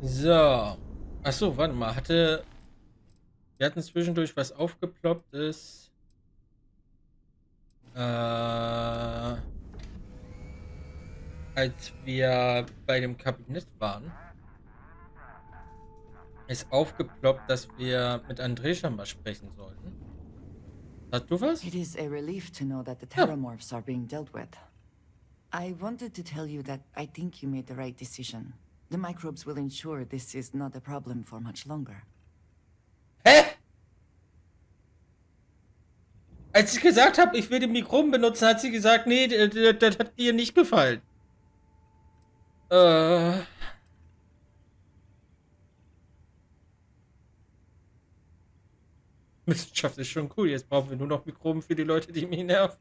So. Achso, warte mal. Wir hatten zwischendurch was aufgeploppt ist. Als wir bei dem Kabinett waren, ist aufgeploppt, dass wir mit Andresha mal sprechen sollten. Hast du was? It is a relief to know that the Ja. terramorphs are being dealt with. I wanted to tell you that I think you made the right decision. The microbes will ensure this is not a problem for much longer. Hä? Als ich gesagt habe, ich will die Mikroben benutzen, hat sie gesagt, nee, das hat dir nicht gefallen. Äh. Wissenschaft ist schon cool. Jetzt brauchen wir nur noch Mikroben für die Leute, die mich nerven.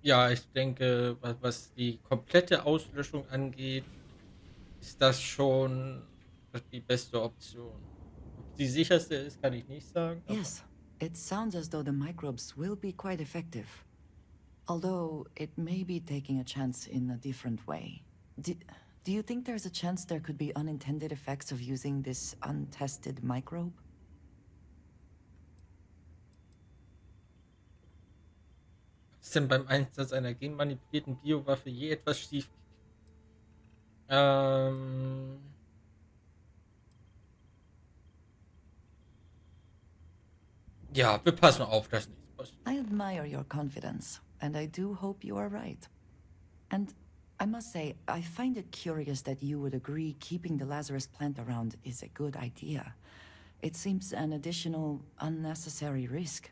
Ja, ich denke, was die komplette Auslöschung angeht, ist das schon die beste Option. Ob die sicherste ist, kann ich nicht sagen. Yes, it sounds as though the microbes will be quite effective. Although it may be taking a chance in a different way. Do you think there's a chance there could be unintended effects of using this untested microbe? Ist denn beim Einsatz einer genmanipulierten Biowaffe je etwas schief? Ja, wir passen auf, dass nichts passiert. I admire your confidence, and I do hope you are right. And I must say, I find it curious that you would agree keeping the Lazarus plant around is a good idea. It seems an additional, unnecessary risk.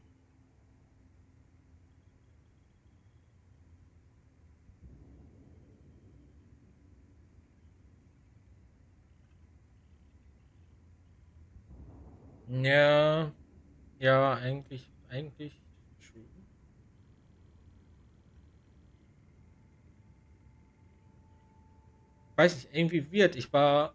Ja, ja, eigentlich schon. Weiß ich, irgendwie wird. Ich war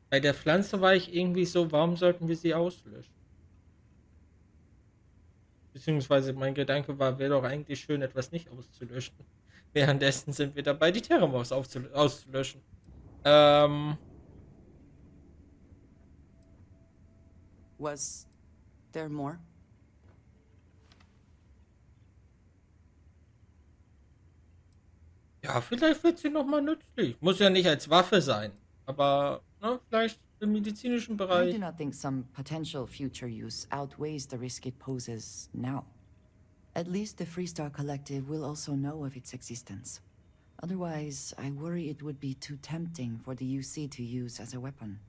bei der Pflanze war ich irgendwie so, warum sollten wir sie auslöschen? Beziehungsweise mein Gedanke war, wäre doch eigentlich schön, etwas nicht auszulöschen. Währenddessen sind wir dabei, die Terramorphs auszulöschen. Was there more? Ja, vielleicht wird sie nochmal nützlich. Muss ja nicht als Waffe sein. Aber ne, vielleicht im medizinischen I do Bereich. not think some potential future use outweighs the risk it poses now. At least the Freestar Collective will also know of its existence. Otherwise, I worry it would be too tempting for the UC to use as a weapon.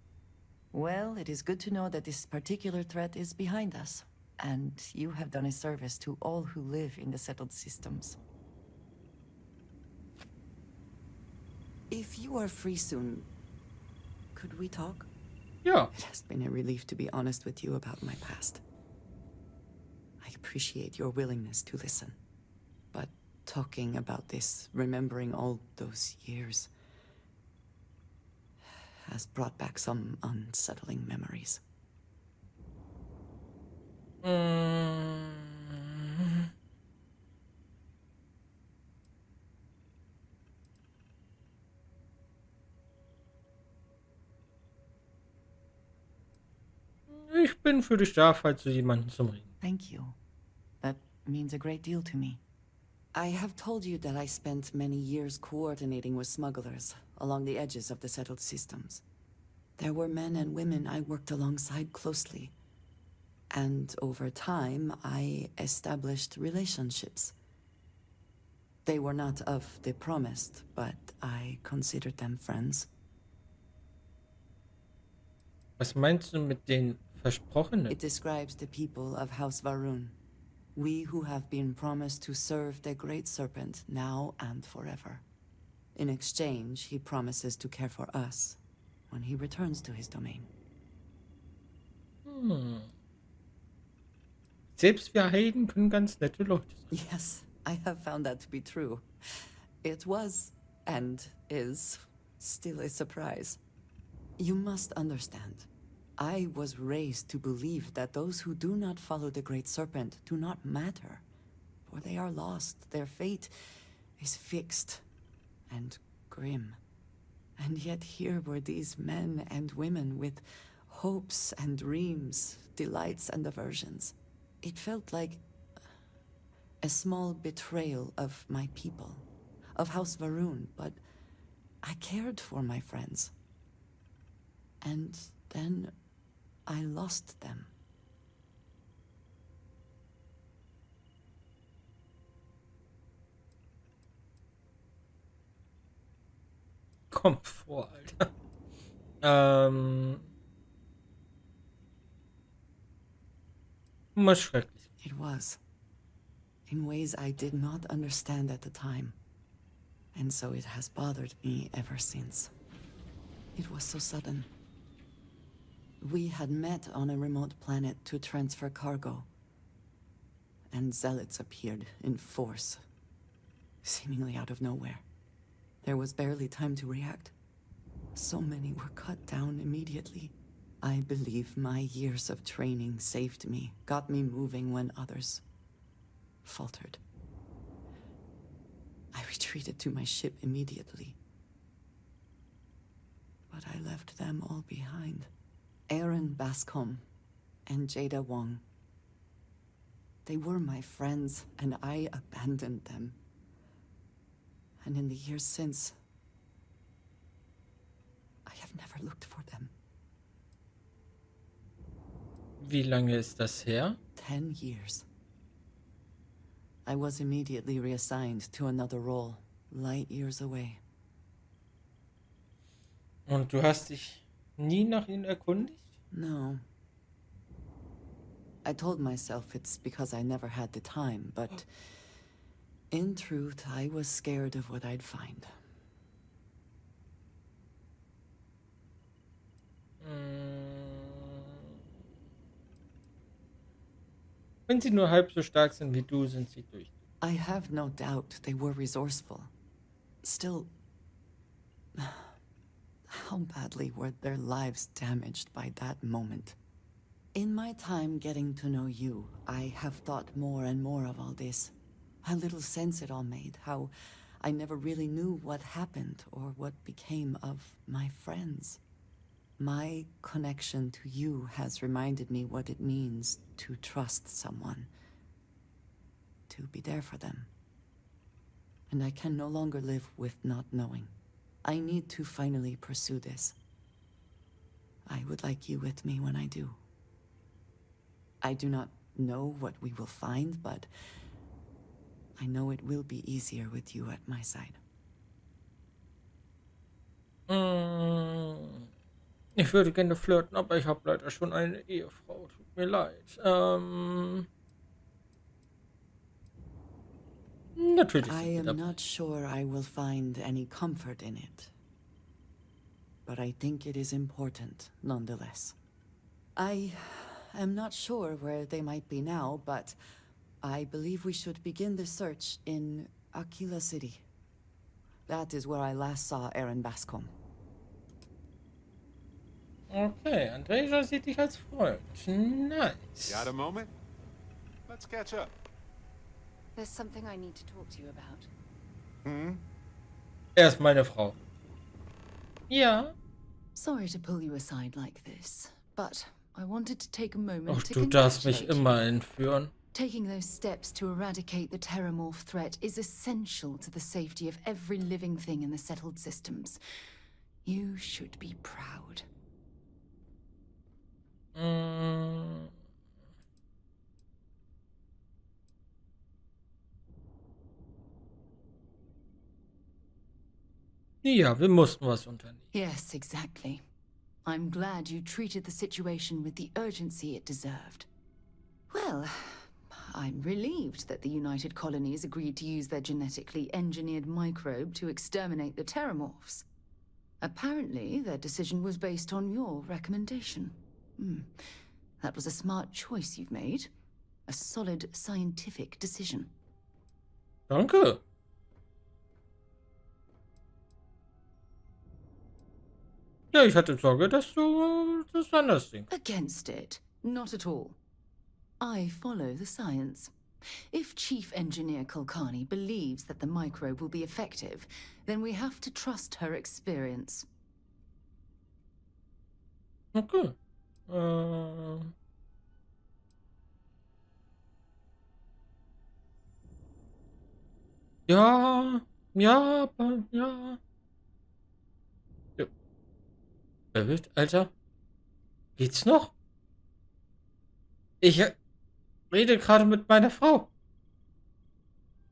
Well, it is good to know that this particular threat is behind us, and you have done a service to all who live in the settled systems. If you are free soon, could we talk? Ja. It has been a relief to be honest with you about my past. I appreciate your willingness to listen. But talking about this, remembering all those years, has brought back some unsettling memories. Ich bin für dich da, falls du jemanden zum Reden. Thank you. That means a great deal to me. I have told you that I spent many years coordinating with smugglers along the edges of the settled systems. There were men and women I worked alongside closely. And over time, I established relationships. They were not of the promised, but I considered them friends. Was meinst du mit den Versprochenen? It describes the people of House Varun. We who have been promised to serve the Great Serpent now and forever. In exchange, he promises to care for us when he returns to his domain. Selbst wir Helden können ganz nette Leute sein. Yes, I have found that to be true. It was, and is, still a surprise. You must understand. I was raised to believe that those who do not follow the Great Serpent do not matter, for they are lost. Their fate is fixed and grim. And yet here were these men and women with hopes and dreams, delights and aversions. It felt like a small betrayal of my people, of House Varun, but I cared for my friends. And then I lost them. Kommt vor, Alter. Ähm, Immer schrecklich. It was, in ways I did not understand at the time. And so it has bothered me ever since. It was so sudden. We had met on a remote planet to transfer cargo. And zealots appeared in force, seemingly out of nowhere. There was barely time to react. So many were cut down immediately. I believe my years of training saved me, got me moving when others faltered. I retreated to my ship immediately. But I left them all behind. Aaron Bascom and Jada Wong. They were my friends, and I abandoned them. And in the years since, I have never looked for them. Wie lange ist das her? 10 years. I was immediately reassigned to another role, light years away. Und du hast dich nie nach ihnen erkundigt? No. I told myself it's because I never had the time, but in truth, I was scared of what I'd find. Wenn sie nur halb so stark sind wie du, sind sie durch. I have no doubt they were resourceful. Still, how badly were their lives damaged by that moment? In my time getting to know you, I have thought more and more of all this. How little sense it all made, how I never really knew what happened or what became of my friends. My connection to you has reminded me what it means to trust someone, to be there for them. And I can no longer live with not knowing. I need to finally pursue this. I would like you with me when I do. I do not know what we will find, but I know it will be easier with you at my side. Ich würde gerne flirten, aber ich habe leider schon eine Ehefrau. Tut mir leid. Natürlich I sind wir am dabei. not sure I will find any comfort in it, but I think it is important nonetheless. I am not sure where they might be now, but I believe we should begin the search in Aquila City. That is where I last saw Aaron Bascom. Okay, Andrea sieht dich als Freund. Nice. Got a moment? Let's catch up. There's something I need to talk to you about. Er ist meine Frau. Ja. Sorry to pull you aside like this, but I wanted to take a moment Ach, to du darfst mich congratulate you. immer entführen. Taking those steps to eradicate the terramorph threat is essential to the safety of every living thing in the settled systems. You should be proud. Ja, wir mussten was unternehmen. Yes, exactly. I'm glad you treated the situation with the urgency it deserved. Well, I'm relieved that the United Colonies agreed to use their genetically engineered microbe to exterminate the terramorphs. Apparently, their decision was based on your recommendation. That was a smart choice you've made. A solid scientific decision. Danke. Ja, ich hatte Sorge, dass du das anders denkst. Against it. Not at all. I follow the science. If Chief Engineer Kulkarni believes that the microbe will be effective, then we have to trust her experience. Okay. Ähm. Ja, ja, ja. Ja. Wild, Alter. Geht's noch? Ich rede gerade mit meiner Frau.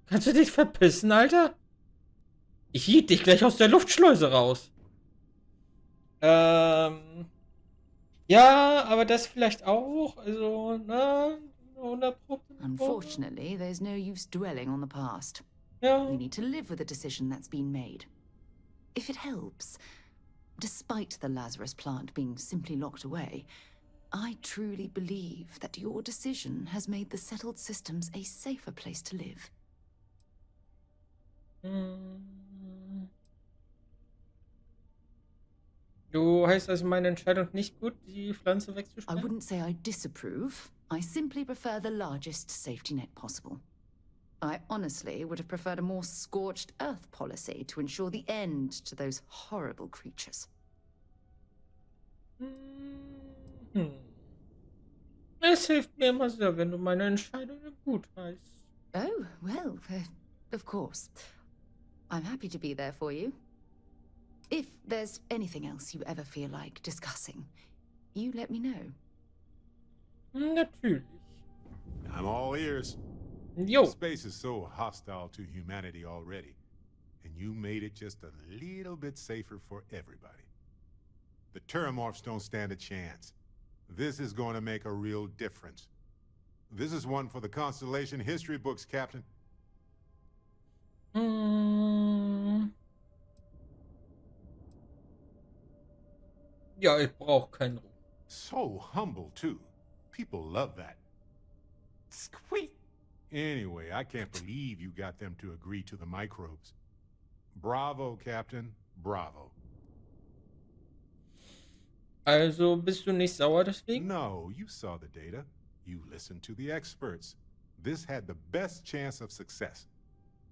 Kannst du dich verpissen, Alter? Ich hieb dich gleich aus der Luftschleuse raus. Ja, aber das vielleicht auch. Also, ne? 100%. Unfortunately, there's no use dwelling on the past. Ja. We need to live with the decision that's been made. If it helps, despite the Lazarus plant being simply locked away, I truly believe that your decision has made the settled systems a safer place to live. Du heißt also meine Entscheidung nicht gut, die Pflanze I wegzusperren? wouldn't say I disapprove. I simply prefer the largest safety net possible. I honestly would have preferred a more scorched earth policy to ensure the end to those horrible creatures. Es hilft mir immer sehr, wenn du meine Entscheidungen gut heißt. Oh, well, of course. I'm happy to be there for you. If there's anything else you ever feel like discussing, you let me know. Natürlich. I'm all ears. Jo. Space is so hostile to humanity already, and you made it just a little bit safer for everybody. The Terramorphs don't stand a chance. This is going to make a real difference. This is one for the Constellation history books, Captain. Ja, ich brauche keinen Ruhm. So humble, too. People love that. Squeak! Anyway, I can't believe you got them to agree to the microbes. Bravo, Captain. Bravo. Also bist du nicht sauer deswegen? No, you saw the data. You listened to the experts. This had the best chance of success.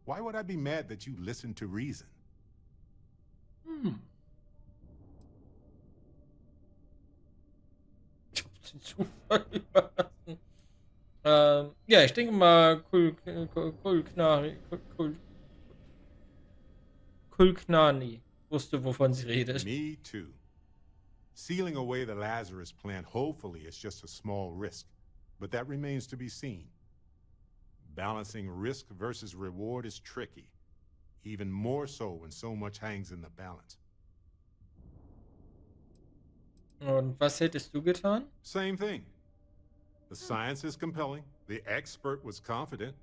Why would I be mad that you listened to reason? Ich hab den Zufall überlassen. Ja, ich denke mal, Kulknani wusste, wovon sie redet. Me too. Sealing away the Lazarus plant hopefully is just a small risk, but that remains to be seen. Balancing risk versus reward is tricky, even more so when so much hangs in the balance. Und was hättest du getan? Same thing. The science is compelling. The expert was confident.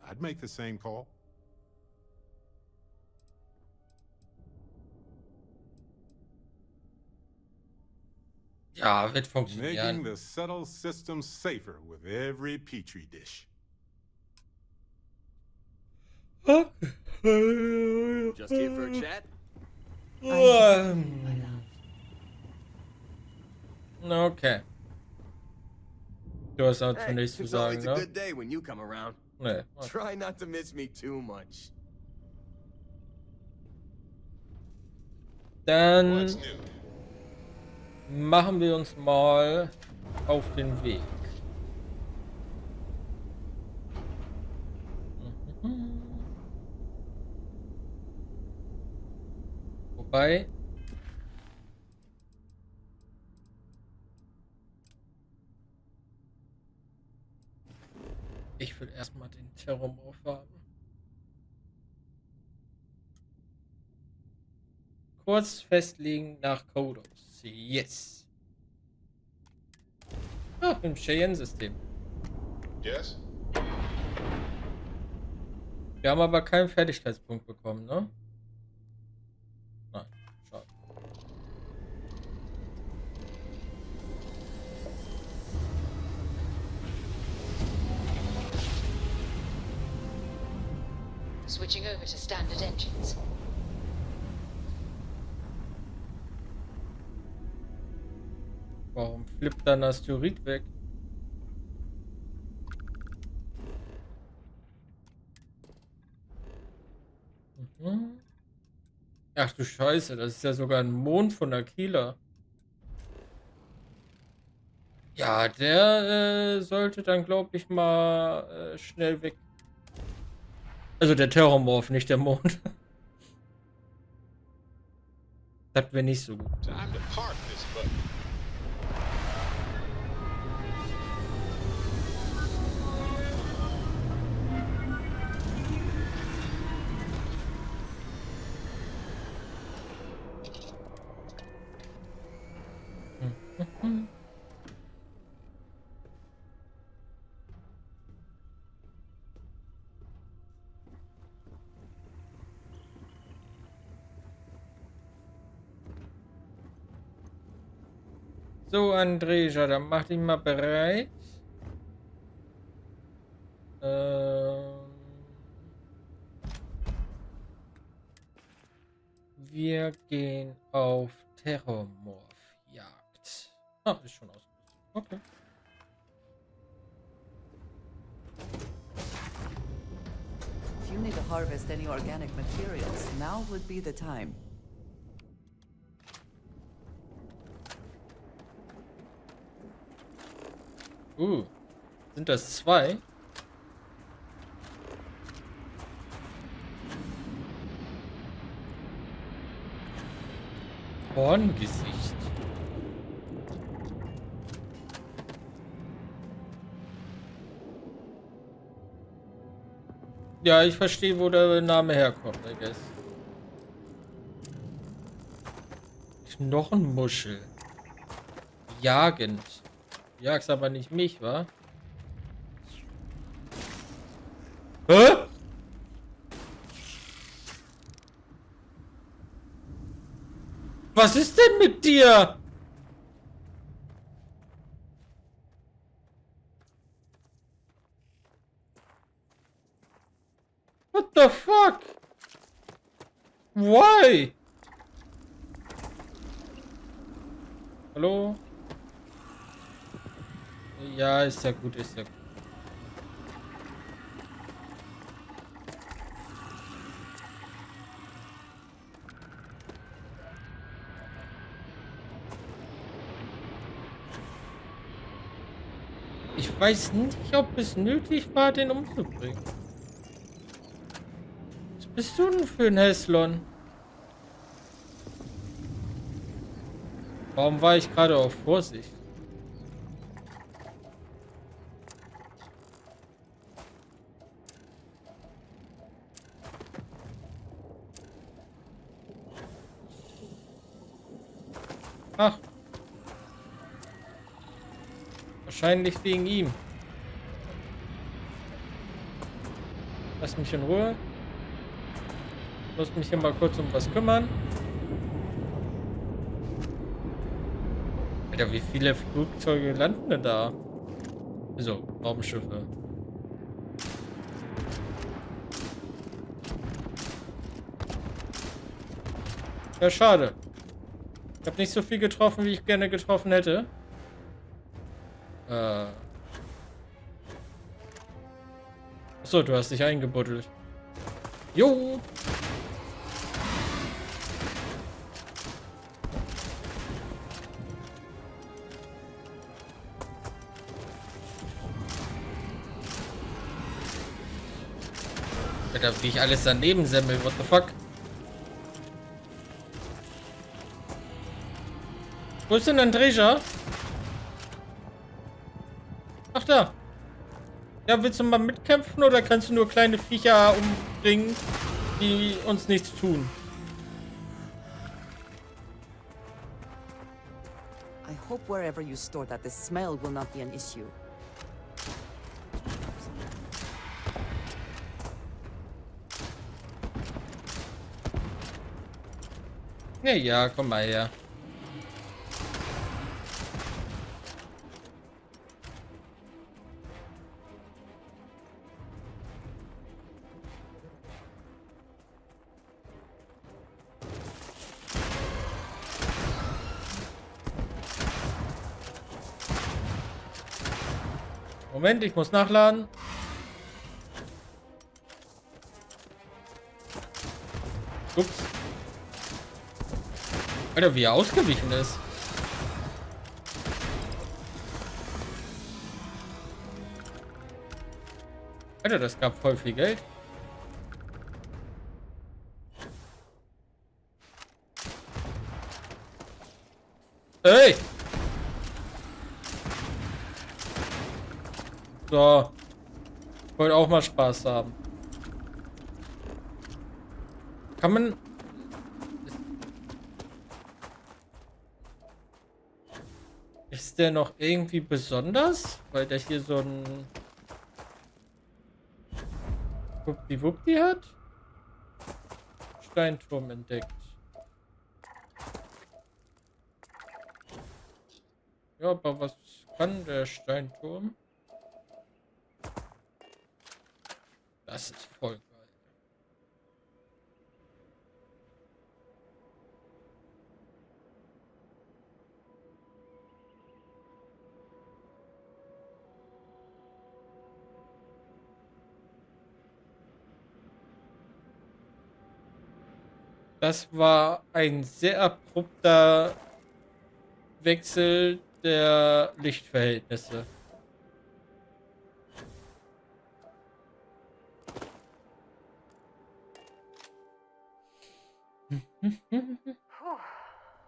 I'd make the same call. Ja, wird Making funktionieren. the subtle system safer with every petri dish. Just here for a chat? Okay. Du hast auch Hey, zunächst zu it's sagen, always a ne? good day when you come around. Nee. Try not to miss me too much. Dann machen wir uns mal auf den Weg. Wobei. Ich will erstmal den Terror aufhaben. Kurz festlegen nach Codos. Yes. Ah, im Cheyenne-System. Yes? Wir haben aber keinen Fertigkeitspunkt bekommen, ne? Nein, schade. Switching over to standard engines. flippt da ein Asteroid weg. Mhm. Ach du Scheiße, das ist ja sogar ein Mond von Aquila. Ja, der sollte dann, glaube ich, mal schnell weg. Also der Terrormorph, nicht der Mond. Das wäre nicht so gut. Time to park this button. So, Andreja, dann mach dich mal bereit. Wir gehen auf Terrormorph-Jagd. Ah, ist schon ausgerüstet. Okay. If you need to harvest any organic materials, now would be the time. Sind das zwei? Horngesicht. Ja, ich verstehe, wo der Name herkommt, I guess. Knochenmuschel. Jagend. Du jagst aber nicht mich, wa? Hä? Was ist denn mit dir? What the fuck? Why? Hallo? Ja, ist ja gut, ist ja gut. Ich weiß nicht, ob es nötig war, den umzubringen. Was bist du denn für ein Häslon? Warum war ich gerade auf Vorsicht? Ach. Wahrscheinlich wegen ihm. Lass mich in Ruhe. Ich muss mich hier mal kurz um was kümmern. Alter, wie viele Flugzeuge landen denn da? Also, Raumschiffe. Ja, schade. Ich habe nicht so viel getroffen, wie ich gerne getroffen hätte. Achso, du hast dich eingebuddelt. Jo! Alter, wie ich alles daneben semmel, what the fuck? Wo ist denn Andreja? Ach da. Ja, willst du mal mitkämpfen oder kannst du nur kleine Viecher umbringen, die uns nichts tun? I hope wherever you store that the smell will not be an issue. Ja, ja, komm mal her. Moment, ich muss nachladen. Ups. Alter, wie er ausgewichen ist. Alter, das gab voll viel Geld. Ey! So. Ich wollte auch mal Spaß haben. Kann man... Ist der noch irgendwie besonders? Weil der hier so ein... Wuppdi-Wuppdi hat? Steinturm entdeckt. Ja, aber was kann der Steinturm? Das ist voll geil. Das war ein sehr abrupter Wechsel der Lichtverhältnisse.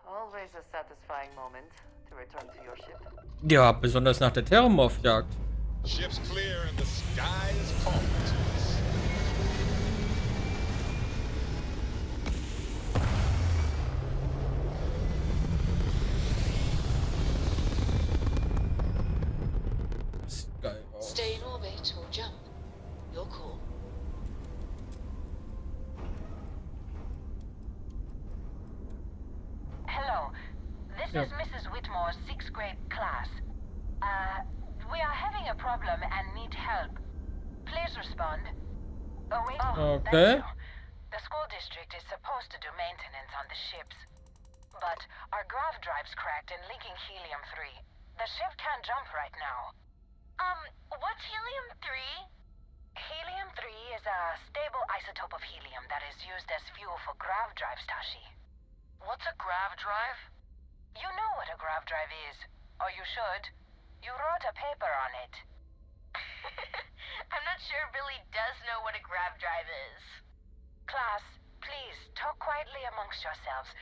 Always a satisfying moment to return to your ship. Ja, besonders nach der Thermoaufjagd. Ship's clear and the sky is falling to us. Das sieht geil aus. Stay in orbit or jump. Your call. Hello, this is Mrs. Whitmore's 6th grade class. We are having a problem and need help. Please respond. Oh, wait. Okay. Thank you. The school district is supposed to do maintenance on the ships. But our grav drive's cracked and leaking helium-3. The ship can't jump right now. What's helium-3? Helium-3 is a stable isotope of helium that is used as fuel for grav drives, Tashi. What's a grav drive? You know what a grav drive is. Or you should. You wrote a paper on it. I'm not sure Billy does know what a grav drive is. Class, please, talk quietly amongst yourselves.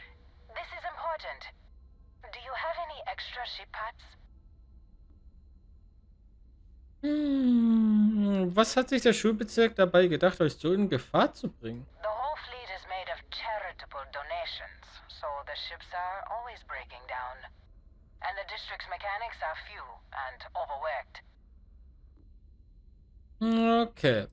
This is important. Do you have any extra ship parts? Was hat sich der Schulbezirk dabei gedacht, euch so in Gefahr zu bringen? The whole fleet is made of charitable donations, so the ships are always breaking down. And the district's mechanics are few and overworked. Okay.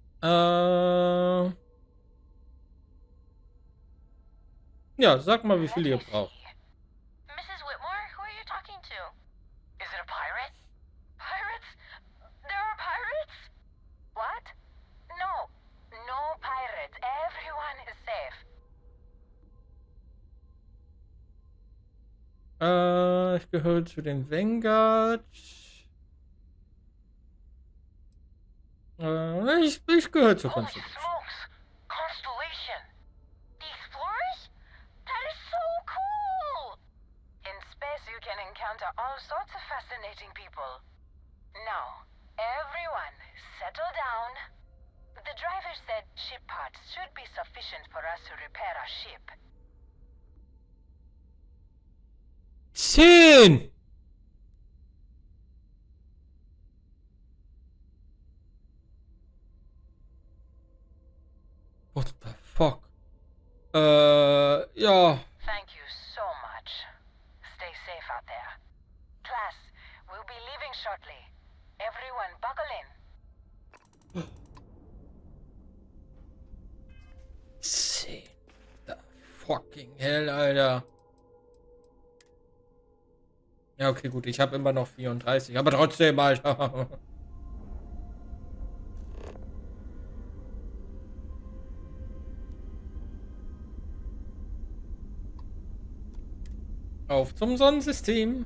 Ja, sag mal, wie viel ihr braucht. Mrs. Whitmore, who are you talking to? Is it a pirate? Pirates? There are pirates? What? No. No pirates. Everyone is safe. Ich gehöre zu den Vanguard. Ich gehöre zur Holy Konstellation. smokes! Constellation! The Explorers? That is so cool! In space you can encounter all sorts of fascinating people. Now, everyone, settle down. The driver said ship parts should be sufficient for us to repair our ship. 10! What the fuck? Ja. Thank you so much. Stay safe out there. Class, we'll be leaving shortly. Everyone buckle in. 10. The fucking hell, Alter. Ja, okay, gut. Ich habe immer noch 34. Aber trotzdem, Alter. Auf zum Sonnensystem.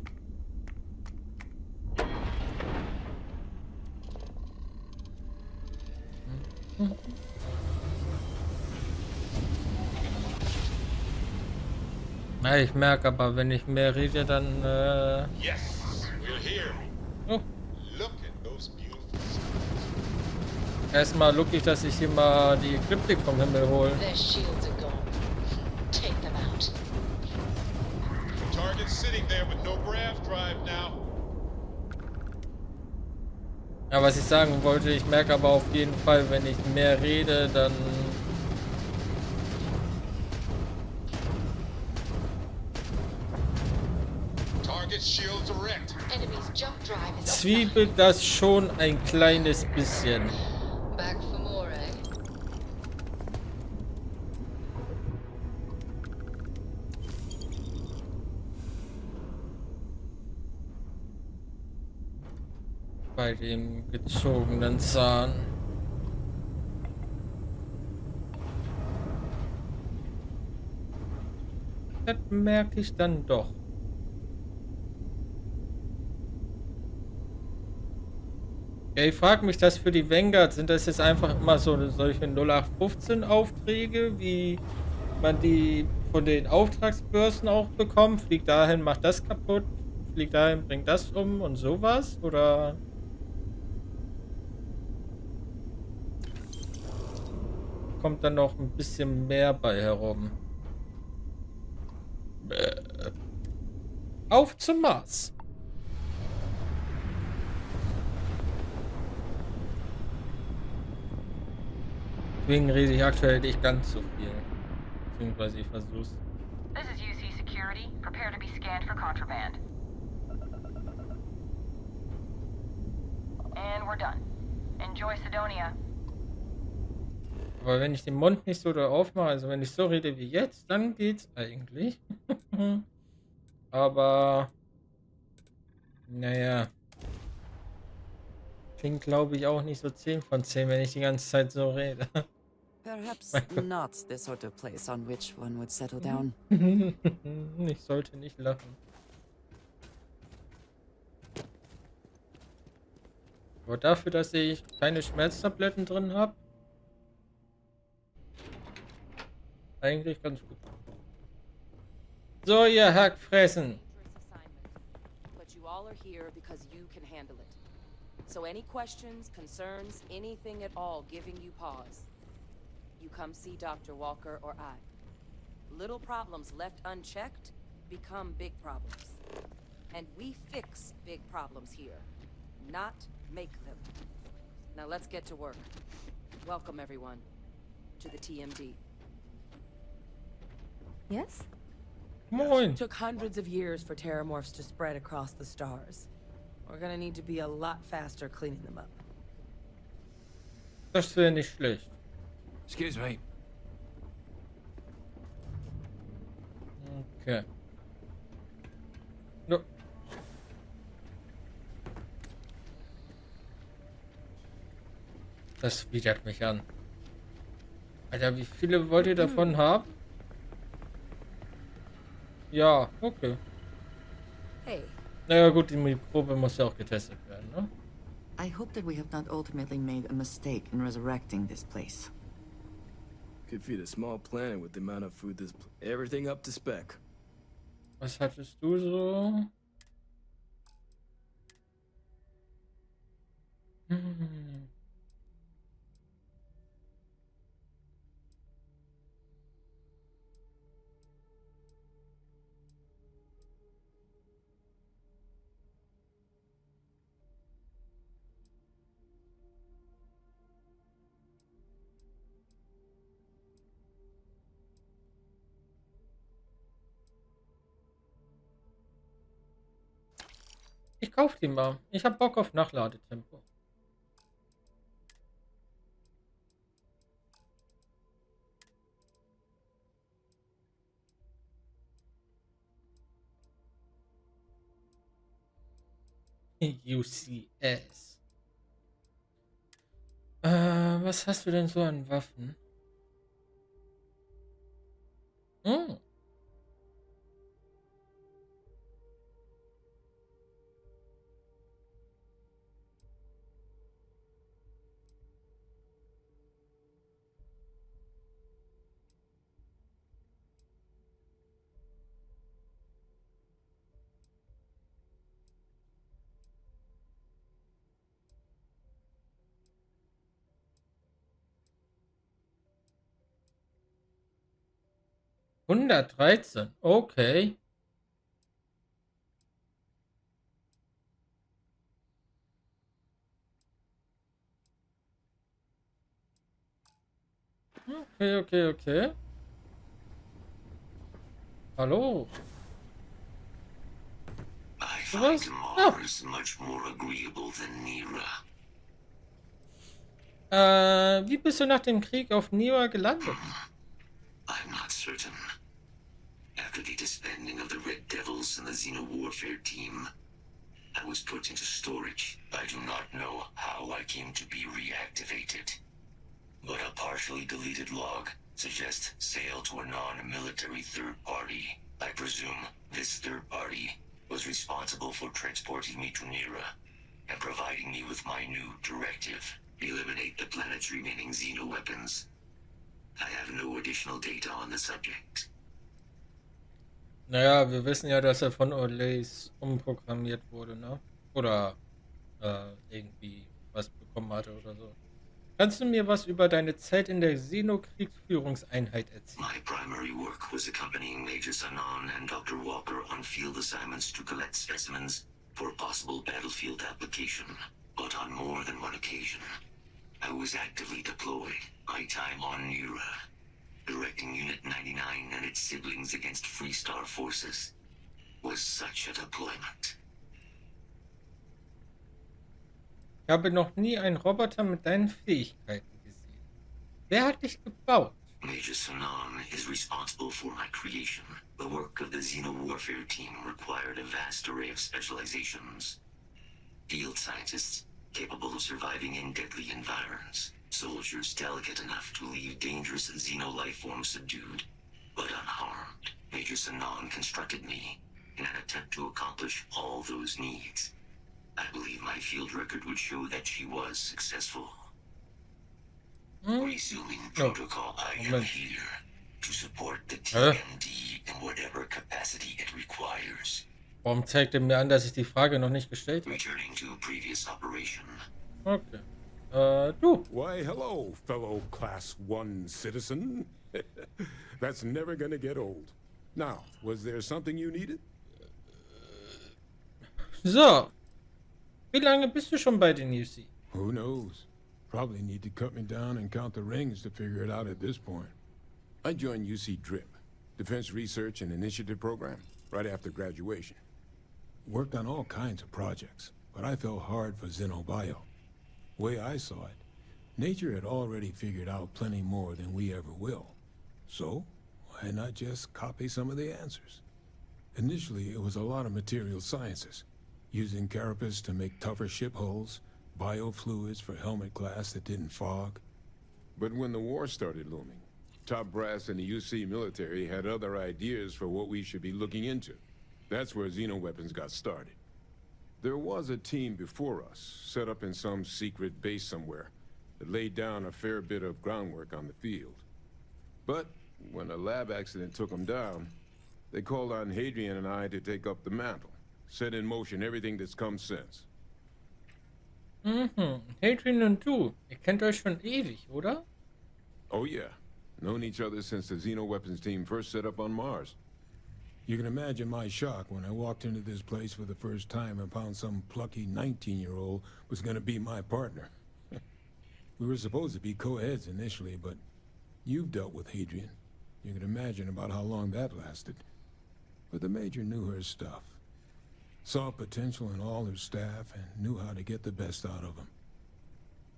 Na, ich merke aber, wenn ich mehr rede, dann Yes, we're here. oh, Look at those beautiful erstmal look ich, dass ich hier mal die Ekliptik vom Himmel hole. Their shields are gone. Take them out. targets sitting there with no grav drive now. Ja, was ich sagen wollte, ich merke aber auf jeden Fall, wenn ich mehr rede, dann Target shields erect. Enemy's jump drive is zwiebelt das schon ein kleines bisschen. offline. Back for more, eh? Bei dem gezogenen Zahn. Das merke ich dann doch. Ja, ich frage mich, das für die Vanguard, sind das jetzt einfach immer so solche 0815 Aufträge, wie man die von den Auftragsbörsen auch bekommt? Fliegt dahin, macht das kaputt, fliegt dahin, bringt das um und sowas? Oder kommt dann noch ein bisschen mehr bei herum? Auf zum Mars! Deswegen rede ich aktuell nicht ganz so viel. Beziehungsweise ich versuch's. This is UC Security. Prepare to be scanned for contraband. And we're done. Enjoy Sidonia. Aber wenn ich den Mund nicht so da aufmache, also wenn ich so rede wie jetzt, dann geht's eigentlich. Aber naja. Klingt, glaube ich, auch nicht so 10 von 10, wenn ich die ganze Zeit so rede. Perhaps not the sort of place on which one would settle down. Ich sollte nicht lachen. Aber dafür, dass ich keine Schmerztabletten drin habe, eigentlich ganz gut. So, ihr Hackfressen. But you all are here because you can handle it. So any questions, concerns, anything at all giving you pause, you come see Dr. Walker or I. Little problems left unchecked become big problems. And we fix big problems here, not make them. Now let's get to work. Welcome everyone to the TMD. Yes? Moin. Took hundreds of years for terramorphs to spread across the stars. We're gonna need to be a lot faster cleaning them up. Das wäre nicht schlecht. Excuse me. Okay. No. Das widert mich an. Alter, wie viele wollt ihr davon haben? Ja, okay. Hey, Naja gut, die Probe muss ja auch getestet werden, ne? I hope that we have not ultimately made a mistake in resurrecting this place. Could feed a small planet with the amount of food this... Everything up to spec. Was hattest du so? Hm. Ich kauf die mal. Ich hab Bock auf Nachladetempo. UCS. Was hast du denn so an Waffen? Hm. 113. Okay. Okay, okay, okay. Hallo. I Du find was? Ja. Mars much more agreeable than Nira. Wie bist du nach dem Krieg auf Niwa gelandet? I'm not certain. After the disbanding of the Red Devils and the Xeno Warfare team, I was put into storage. I do not know how I came to be reactivated. But a partially deleted log suggests sale to a non-military third party. I presume this third party was responsible for transporting me to Nira and providing me with my new directive. Eliminate the planet's remaining Xeno weapons. I have no additional data on the subject. Naja, wir wissen ja, dass er von Orleans umprogrammiert wurde, ne? Oder irgendwie was bekommen hatte oder so. Kannst du mir was über deine Zeit in der Xeno-Kriegsführungseinheit erzählen? My primary work was accompanying Major Sanan and Dr. Walker on field assignments to collect specimens for possible battlefield application. But on more than one occasion, I was actively deployed. My time on Nira, directing Unit 99 and its siblings against Freestar forces, was such a deployment. Ich habe noch nie einen Roboter mit deinen Fähigkeiten gesehen. Wer hat dich gebaut? Major Sanan is responsible for my creation. The work of the Xeno Warfare team required a vast array of specializations. Field scientists capable of surviving in deadly environs. Soldiers delicate enough to leave dangerous Xeno life forms subdued, but unharmed. Major Sanan constructed me in an attempt to accomplish all those needs. I believe my field record would show that she was successful. Resuming protocol, I am here to support the TMD in whatever capacity it requires. Warum zeigt er mir an, dass ich die Frage noch nicht gestellt habe? Returning to previous operation. Okay. Du. Why, hello, fellow Class 1 citizen. That's never gonna get old. Now, was there something you needed? So. Wie lange bist du schon bei den UC? Who knows? Probably need to cut me down and count the rings to figure it out at this point. I joined UC DRIP, Defense Research and Initiative Program, right after graduation. Worked on all kinds of projects, but I fell hard for Xenobio. Way I saw it, nature had already figured out plenty more than we ever will. So, why not just copy some of the answers? Initially, it was a lot of material sciences, using carapace to make tougher ship hulls, biofluids for helmet glass that didn't fog. But when the war started looming, top brass in the UC military had other ideas for what we should be looking into. That's where xenoweapons got started. There was a team before us, set up in some secret base somewhere, that laid down a fair bit of groundwork on the field. But when a lab accident took them down, they called on Hadrian and I to take up the mantle, set in motion everything that's come since. Hadrian und du, ihr kennt euch schon ewig, oder? Oh yeah, known each other since the xenoweapons team first set up on Mars. You can imagine my shock when I walked into this place for the first time and found some plucky 19-year-old was gonna be my partner. We were supposed to be co-heads initially, but you've dealt with Hadrian. You can imagine about how long that lasted. But the Major knew her stuff. Saw potential in all her staff and knew how to get the best out of them.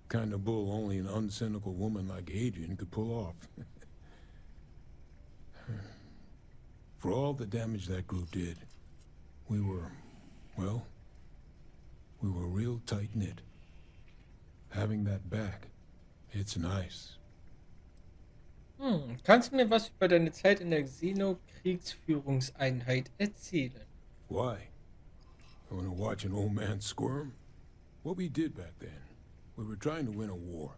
Kind of bull only an uncynical woman like Hadrian could pull off. For all the damage that group did, we were real tight-knit. Having that back, it's nice. Kannst du mir was über deine Zeit in der Xeno-Kriegsführungseinheit erzählen? Why? I want to watch an old man squirm? What we did back then, we were trying to win a war.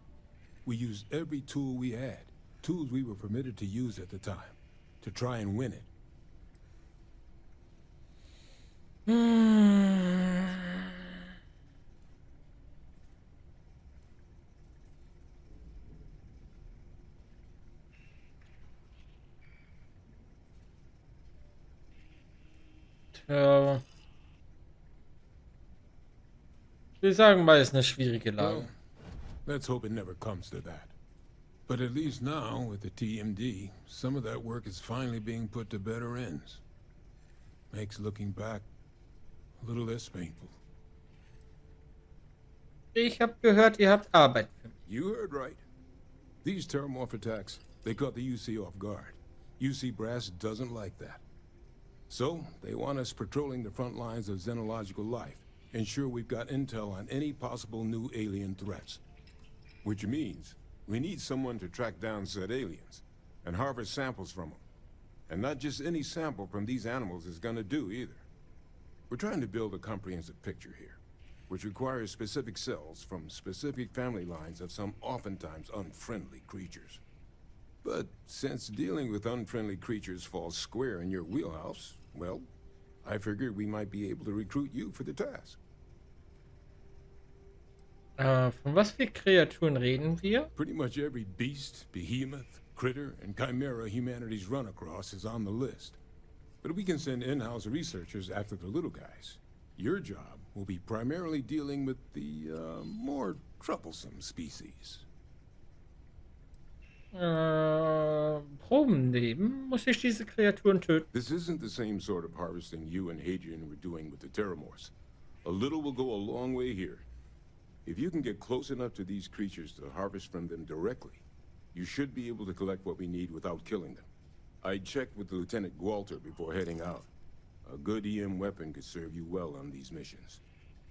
We used every tool we had, tools we were permitted to use at the time, to try and win it. Ja, wir sagen mal, ist eine schwierige Well, Lage. let's hope it never comes to that. But at least now, with the TMD, some of that work is finally being put to better ends. Makes looking back a little less painful. Ich habe gehört, ihr habt Arbeit für mich. You heard right. These terramorph attacks, they caught the UC off guard. UC Brass doesn't like that. So, they want us patrolling the front lines of xenological life, ensure we've got intel on any possible new alien threats. Which means, we need someone to track down said aliens, and harvest samples from them. And not just any sample from these animals is gonna do either. We're trying to build a comprehensive picture here, which requires specific cells from specific family lines of some oftentimes unfriendly creatures. But since dealing with unfriendly creatures falls square in your wheelhouse, well, I figured we might be able to recruit you for the task. Von was für Kreaturen reden wir? Pretty much every beast, behemoth, critter, and chimera humanity's run across is on the list. But we can send in-house researchers after the little guys. Your job will be primarily dealing with the, more troublesome species. Proben nehmen? Muss ich diese Kreaturen töten? This isn't the same sort of harvesting you and Hadrian were doing with the Terramorphs. A little will go a long way here. If you can get close enough to these creatures to harvest from them directly, you should be able to collect what we need without killing them. I checked with Lieutenant Gwalter before heading out. A good EM weapon could serve you well on these missions.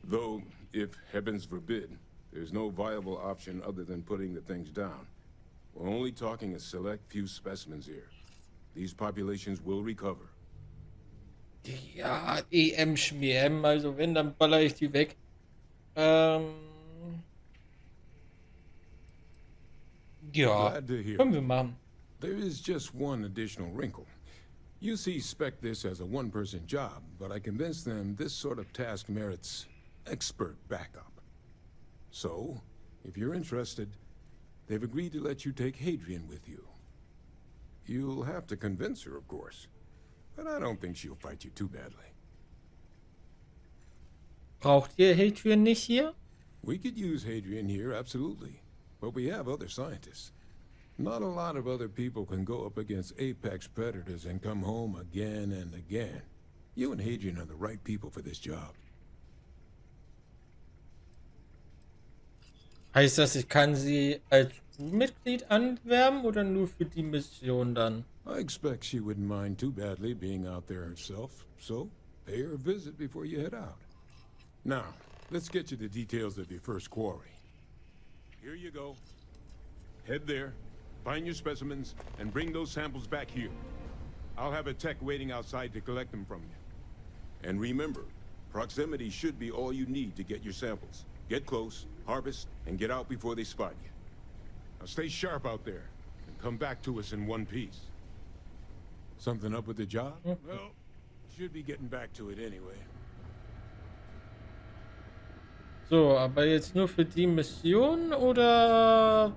Though, if heavens forbid, there's no viable option other than putting the things down. We're only talking a select few specimens here. These populations will recover. Ja, EM, Schmiem, also wenn, dann baller ich die weg. Ja, Glad to hear. können wir machen. There is just one additional wrinkle. UC spec this as a one-person job, but I convinced them this sort of task merits expert backup. So, if you're interested, they've agreed to let you take Hadrian with you. You'll have to convince her, of course, but I don't think she'll fight you too badly. Braucht ihr Hadrian nicht hier? We could use Hadrian here, absolutely, but we have other scientists. Not a lot of other people can go up against apex predators and come home again and again. You and Hadrian are the right people for this job. Heißt das, ich kann sie als Crewmitglied anwerben oder nur für die Mission dann? I expect she wouldn't mind too badly being out there herself, so pay her a visit before you head out. Now, let's get you the details of your first quarry. Here you go. Head there, find your specimens, and bring those samples back here. I'll have a tech waiting outside to collect them from you. And remember, proximity should be all you need to get your samples. Get close, harvest, and get out before they spot you. Now stay sharp out there, and come back to us in one piece. Something up with the job? Well, should be getting back to it anyway. So, aber jetzt nur für die Mission oder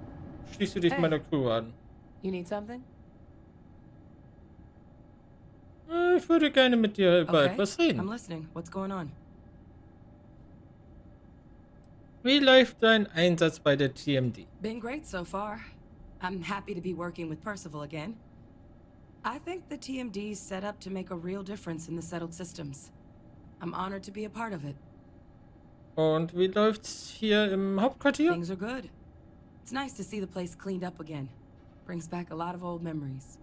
schließt du dich Hey. meiner Crew an? You need something? Ich würde gerne mit dir über Okay, etwas I'm reden. listening. What's going on? Wie läuft dein Einsatz bei der TMD? Been great so far. I'm happy to be working with Percival again. I think the TMD's set up to make a real difference in the settled systems. I'm honored to be a part of it. Und wie läuft's hier im Hauptquartier? Things are good. It's nice to see the place cleaned up again. Brings back a lot of old memories.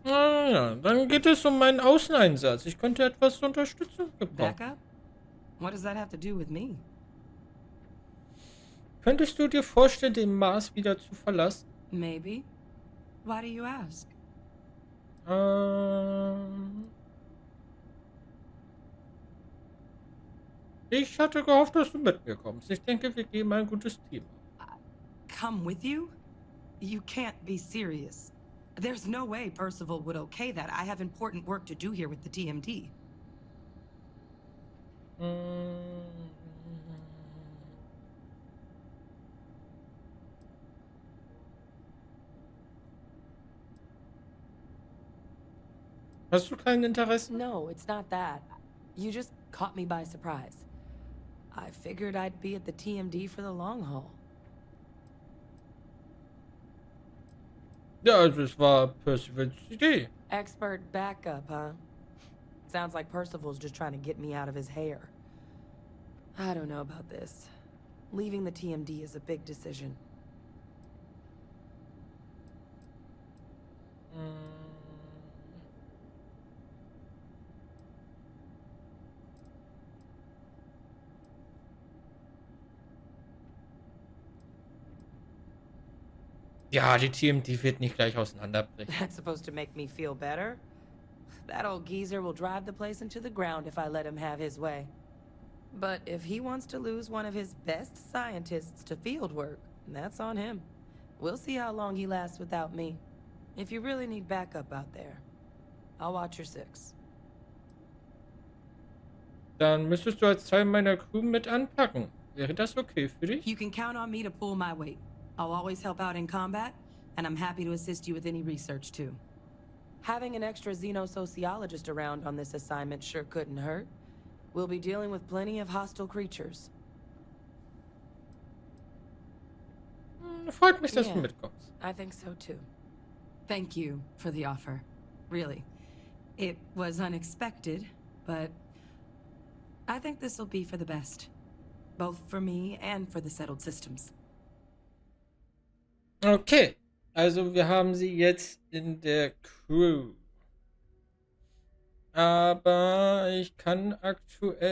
Ah, ja, dann geht es um meinen Außeneinsatz. Ich könnte etwas Unterstützung gebrauchen. Backup? What does that have to do with me? Könntest du dir vorstellen, den Mars wieder zu verlassen? Maybe. Why do you ask? Ich hatte gehofft, dass du mit mir kommst. Ich denke, wir geben ein gutes Team. Come with you? You can't be serious. There's no way Percival would okay that. I have important work to do here with the TMD. Hast du kein Interesse? No, it's not that. You just caught me by surprise. I figured I'd be at the TMD for the long haul. Ja, also es war Percivals Idee. Expert backup, huh? Sounds like Percival's just trying to get me out of his hair. I don't know about this. Leaving the TMD is a big decision. Ja, die TMD wird nicht gleich auseinanderbrechen. That's supposed to make me feel better? That old geezer will drive the place into the ground if I let him have his way. But if he wants to lose one of his best scientists to field work, that's on him. We'll see how long he lasts without me. If you really need backup out there, I'll watch your six. Dann müsstest du als Teil meiner Crew mit anpacken. Wäre das okay für dich? You can count on me to pull my weight. I'll always help out in combat, and I'm happy to assist you with any research too. Having an extra xenosociologist around on this assignment sure couldn't hurt. We'll be dealing with plenty of hostile creatures. Freut mich, dass du mitkommst. I think so too. Thank you for the offer. Really. It was unexpected, but I think this will be for the best. Both for me and for the settled systems. Okay, also wir haben sie jetzt in der Crew. Aber ich kann aktuell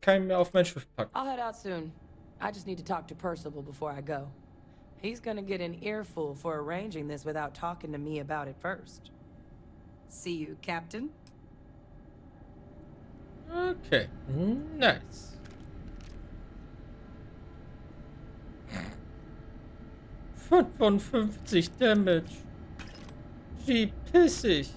keinen mehr auf mein Schiff packen. I'll head out soon. I just need to talk to Percival before I go. He's gonna get an earful for arranging this without talking to me about it first. See you, Captain. Okay, nice. 55 Damage. Wie pissig.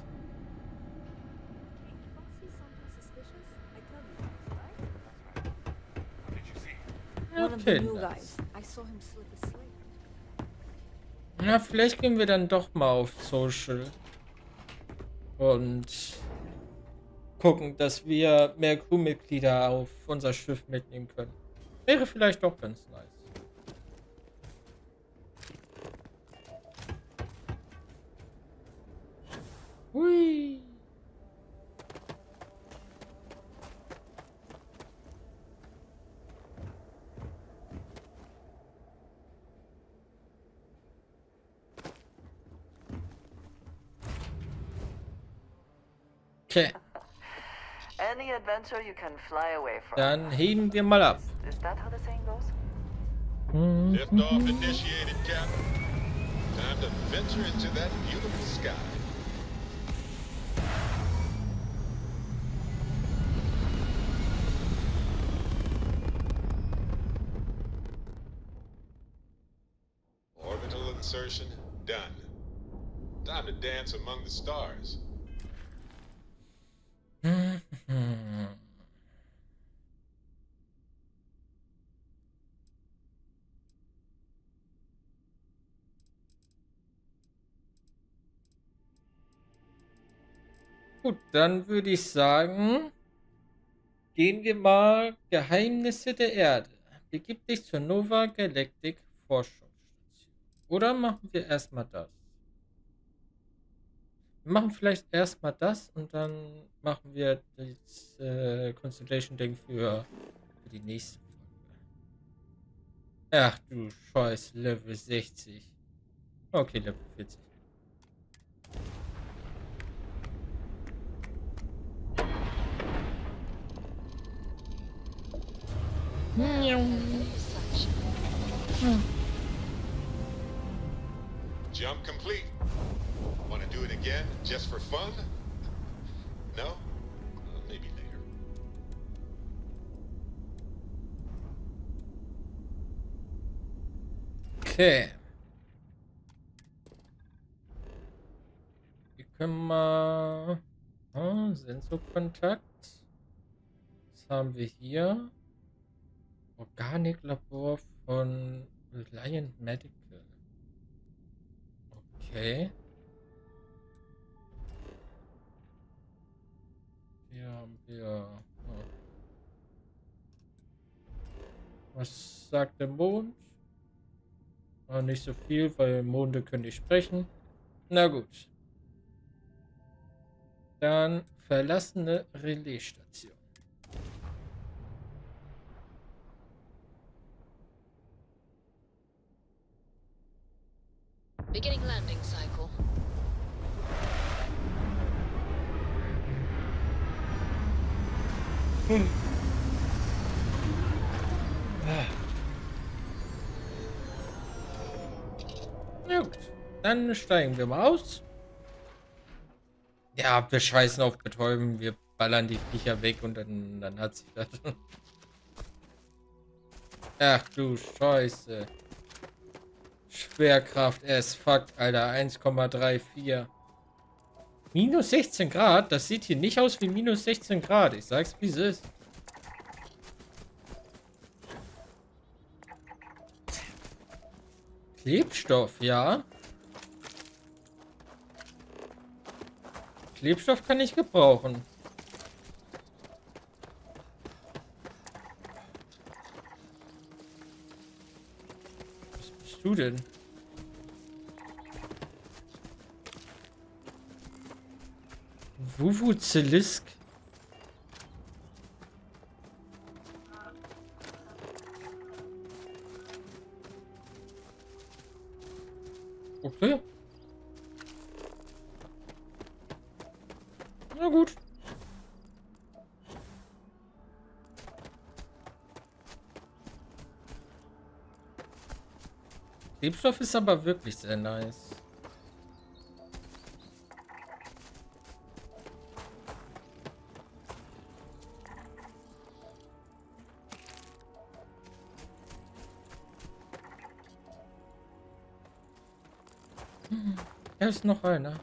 Okay, nice. Na, vielleicht gehen wir dann doch mal auf Social und gucken, dass wir mehr Crewmitglieder auf unser Schiff mitnehmen können. Wäre vielleicht doch ganz nice. Hui. Okay. Any adventure you can fly away from. Dann heben wir mal ab. Is that how the saying goes? Liftoff initiated, Captain. Time to venture into that beautiful sky. Orbital insertion done. Time to dance among the stars. Gut, dann würde ich sagen, gehen wir mal Geheimnisse der Erde. Begib dich zur Nova Galactic Forschungsstation. Oder machen wir erstmal das? Wir machen vielleicht erstmal das und dann machen wir das Constellation-Ding für die nächste Folge. Ach du Scheiß, Level 60. Okay, Level 40. Jump complete. Want to do it again, just for fun? No? Maybe later. Okay. Wir können mal... Sensorkontakt. Was haben wir hier? Organiklabor von Reliant Medical. Okay. Hier haben wir... Oh. Was sagt der Mond? Nicht so viel, weil Monde können nicht sprechen. Na gut. Dann verlassene Relaisstation. Beginning landing cycle. Na gut. Dann steigen wir mal aus. Ja, wir scheißen auf Betäuben. Wir ballern die Viecher weg und dann hat sich das. Ach du Scheiße. Schwerkraft as fuck, Alter. 1,34. Minus 16 Grad? Das sieht hier nicht aus wie minus 16 Grad. Ich sag's, wie es ist. Klebstoff, ja. Klebstoff kann ich gebrauchen. Was bist du denn? Vuvuzelisk. Okay. Na gut. Klebstoff ist aber wirklich sehr nice. Da ist noch einer.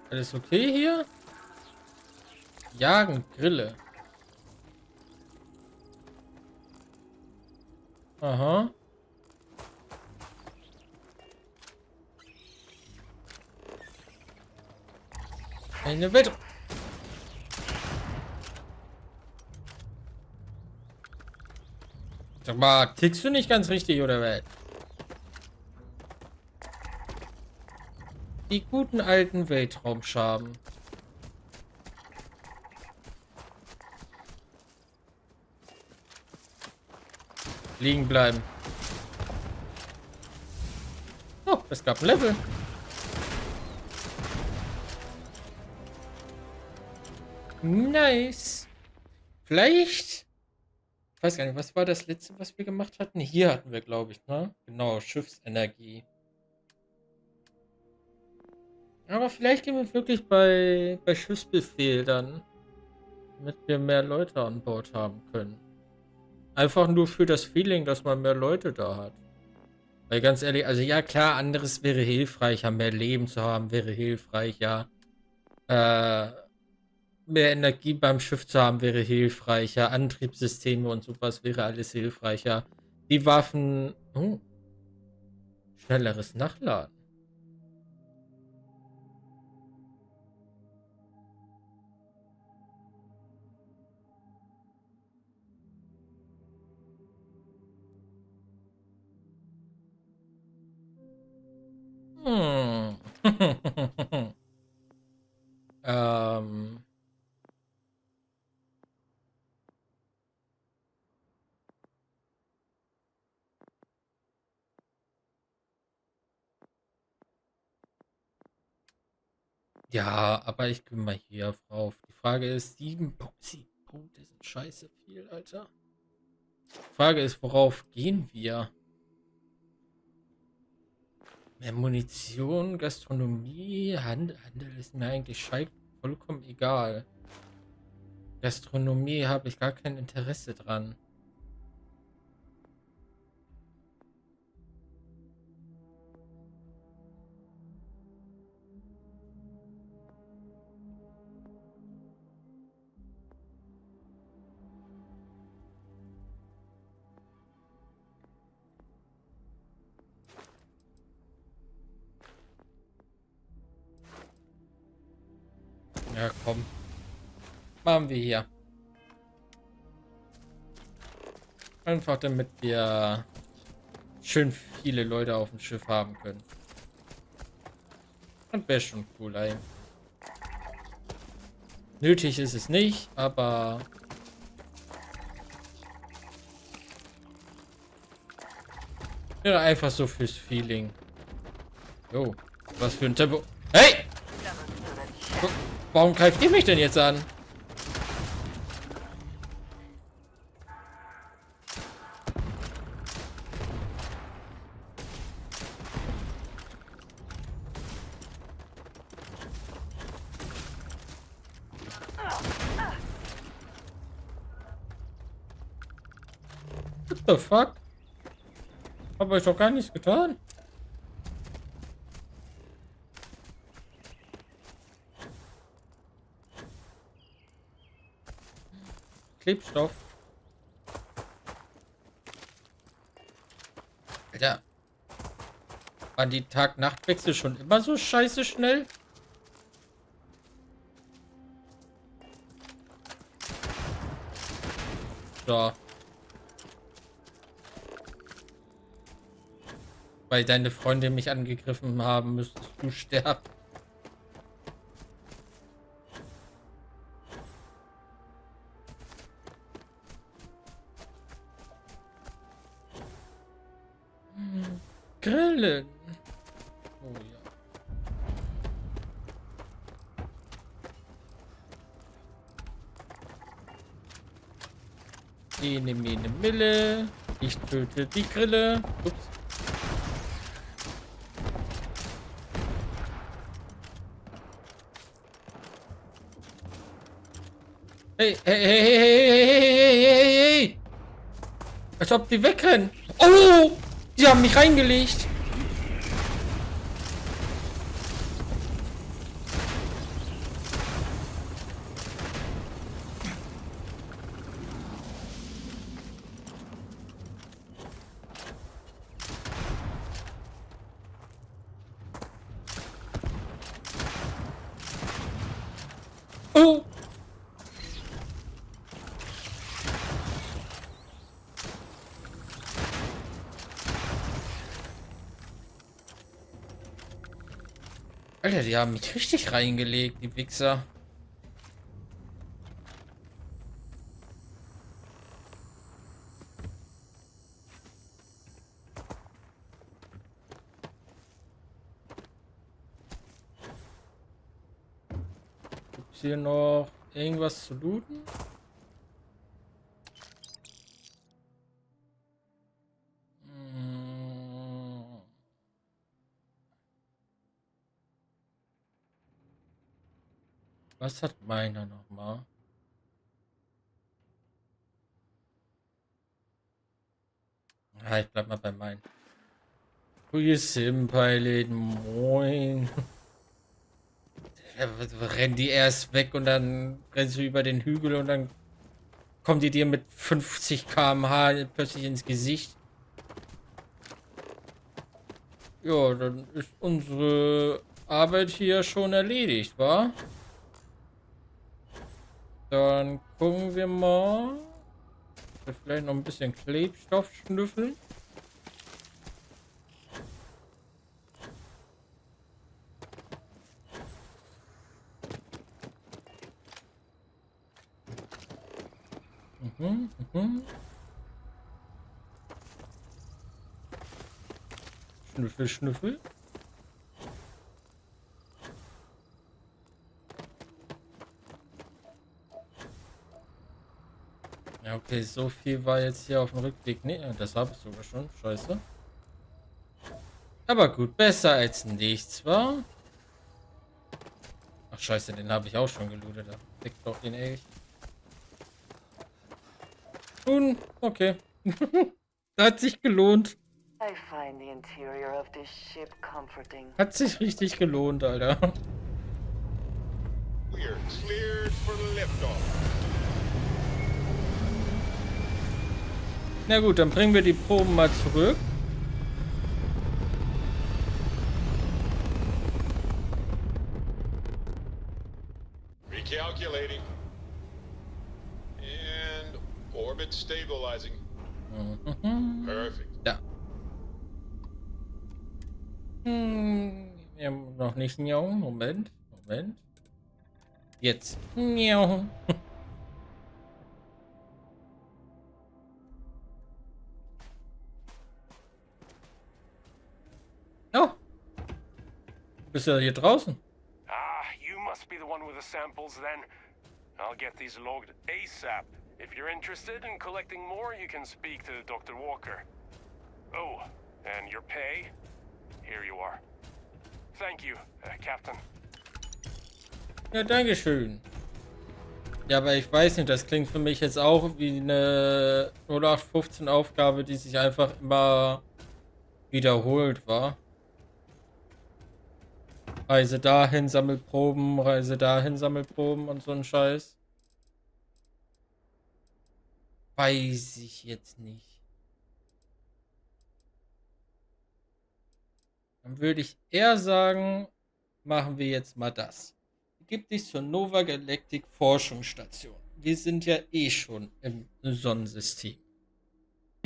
Alles okay hier? Jagen, Grille. Aha. Eine Wette. Sag mal, tickst du nicht ganz richtig, oder was? Die guten alten Weltraumschaben. Liegen bleiben. Oh, es gab ein Level. Nice. Vielleicht. Ich weiß gar nicht, was war das letzte, was wir gemacht hatten? Hier hatten wir, glaube ich, ne? Genau, Schiffsenergie. Aber vielleicht gehen wir wirklich bei Schiffsbefehl dann, damit wir mehr Leute an Bord haben können. Einfach nur für das Feeling, dass man mehr Leute da hat. Weil ganz ehrlich, also ja klar, anderes wäre hilfreicher, mehr Leben zu haben wäre hilfreich, ja. Mehr Energie beim Schiff zu haben wäre hilfreicher, Antriebssysteme und sowas wäre alles hilfreicher. Die Waffen, schnelleres Nachladen. ähm. Ja, aber ich bin mal hier drauf. Die Frage ist, 7 Punkte sind scheiße viel, Alter. Die Frage ist, worauf gehen wir? Mehr Munition, Gastronomie, Handel ist mir eigentlich vollkommen egal. Gastronomie habe ich gar kein Interesse dran. Ja, komm. Machen wir hier. Einfach damit wir schön viele Leute auf dem Schiff haben können. Und wäre schon cool, ey. Nötig ist es nicht, aber ja, einfach so fürs Feeling. Jo, was für ein Tempo. Hey! Warum greift ihr mich denn jetzt an? What the fuck? Hab euch doch gar nichts getan. Klebstoff. Alter. Waren die Tag-Nacht-Wechsel schon immer so scheiße schnell? So. Weil deine Freunde mich angegriffen haben, müsstest du sterben. Grillen. Oh ja. Ene, mene, mille. Ich töte die Grille. Ups. Hey, hey, hey, hey, hey, hey, hey, hey, hey. Als ob die wegrennen. Oh! Die haben mich reingelegt. Oh! Alter, die haben mich richtig reingelegt, die Wichser. Gibt's hier noch irgendwas zu looten? Was hat meiner noch mal? Ja, ich bleib mal bei meinen. Sim-Pilot, moin. Rennen die erst weg und dann rennst du über den Hügel und dann kommen die dir mit 50 km/h plötzlich ins Gesicht. Ja, dann ist unsere Arbeit hier schon erledigt, wa? Dann gucken wir mal. Vielleicht noch ein bisschen Klebstoff schnüffeln. Schnüffel, schnüffel. Ja, okay, so viel war jetzt hier auf dem Rückweg. Nee, das habe ich sogar schon. Scheiße. Aber gut, besser als nichts, wa? Ach, scheiße, den habe ich auch schon gelootet. Da fickt doch den echt. Nun, okay. Hat sich gelohnt. I find the interior of this ship comforting. Hat sich richtig gelohnt, Alter. We're cleared for liftoff. Na gut, dann bringen wir die Proben mal zurück. Recalculating. And orbit stabilizing. Perfect. Ja. Wir haben noch nicht Miau. Moment. Jetzt. Miau. Oh. Du bist ja hier draußen. You must be the one with the samples then. I'll get these logged ASAP. If you're interested in collecting more, you can speak to Dr. Walker. Oh, and your pay? Here you are. Thank you, Captain. Ja, dankeschön. Ja, aber ich weiß nicht, das klingt für mich jetzt auch wie eine 0815 Aufgabe, die sich einfach immer wiederholt war. Reise dahin, Sammelproben, Reise dahin, Sammelproben und so ein Scheiß. Weiß ich jetzt nicht. Dann würde ich eher sagen, machen wir jetzt mal das. Begib dich zur Nova Galactic Forschungsstation. Wir sind ja eh schon im Sonnensystem.